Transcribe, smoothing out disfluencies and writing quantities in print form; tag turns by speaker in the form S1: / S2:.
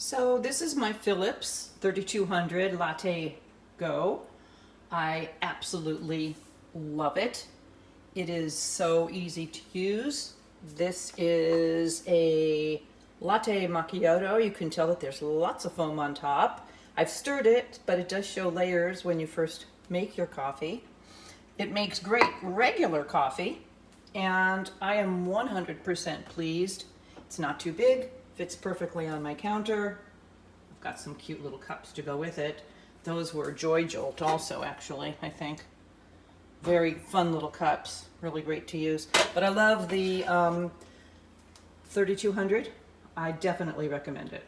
S1: So this is my Philips 3200 LatteGo. I absolutely love it. It is so easy to use. This is a latte macchiato. You can tell that there's lots of foam on top. I've stirred it, but it does show layers when you first make your coffee. It makes great regular coffee, and I am 100% pleased. It's not too big, fits perfectly on my counter. I've got some cute little cups to go with it. Those were Joy Jolt also, actually, I think. Very fun little cups, really great to use. But I love the 3200. I definitely recommend it.